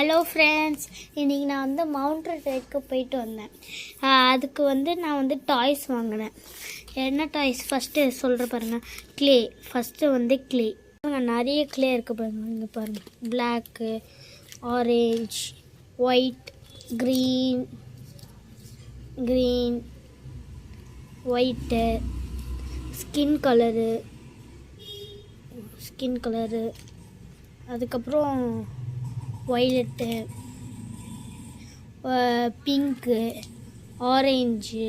Hello friends, இன்றைக்கி நான் வந்து மவுண்டன் ரைடுக்கு போயிட்டு வந்தேன். அதுக்கு வந்து நான் வந்து டாய்ஸ் வாங்கினேன். என்ன டாய்ஸ் ஃபஸ்ட்டு சொல்கிற பாருங்கள். க்ளே ஃபஸ்ட்டு வந்து க்ளே நிறைய க்ளே இருக்குது பாருங்கள். இங்கே பாருங்கள், black, orange, white, green, white, skin colour, அதுக்கப்புறம் ஒய்லெட்டு, பிங்க்கு, ஆரேஞ்சு,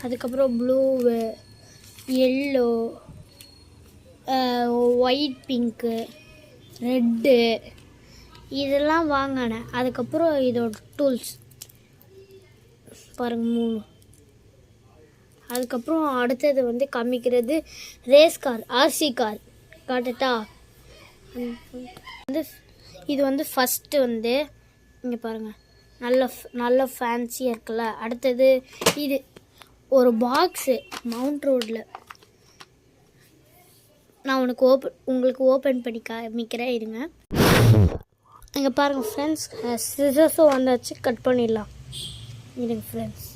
அதுக்கப்புறம் blue, yellow, white, pink, red, இதெல்லாம் வாங்கினேன். அதுக்கப்புறம் இதோட டூல்ஸ் பாருங்கள் 3. அதுக்கப்புறம் அடுத்தது வந்து காமிக்கிறது ரேஸ் கார், ஆர்சி கார் காட்டட்டா. வந்து இது வந்து ஃபஸ்ட்டு வந்து இங்கே பாருங்கள், நல்ல ஃபேன்சியாக இருக்குல்ல. அடுத்தது இது ஒரு பாக்ஸு மவுண்ட் ரோடில். நான் உங்களுக்கு ஓப்பன் பண்ணி காமிக்கிறேன் இருங்க. இங்கே பாருங்கள் ஃப்ரெண்ட்ஸ், சிசர்ஸும் வந்தாச்சு, கட் பண்ணிடலாம் இருங்க ஃப்ரெண்ட்ஸ்.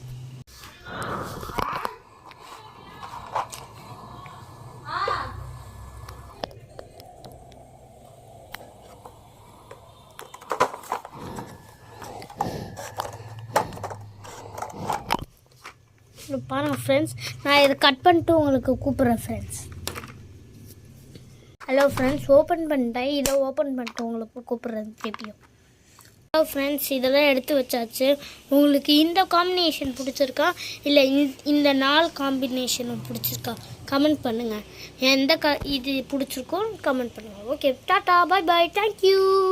பாருங்கள் ஃப்ரெண்ட்ஸ், நான் இதை கட் பண்ணிட்டு உங்களுக்கு கூப்பிட்றேன் ஃப்ரெண்ட்ஸ். ஹலோ ஃப்ரெண்ட்ஸ், ஓப்பன் பண்ணிட்டேன். இதை ஓப்பன் பண்ணிட்டு உங்களுக்கு கூப்பிட்றேன் திருப்பியும். ஹலோ ஃப்ரெண்ட்ஸ், இதெல்லாம் எடுத்து வச்சாச்சு. உங்களுக்கு இந்த காம்பினேஷன் பிடிச்சிருக்கா இல்லை இந்த 4 காம்பினேஷனும் பிடிச்சிருக்கா கமெண்ட் பண்ணுங்கள். இது பிடிச்சிருக்கோன்னு கமெண்ட் பண்ணுங்கள். ஓகே, டாட்டா, பாய் பாய், தேங்க்யூ.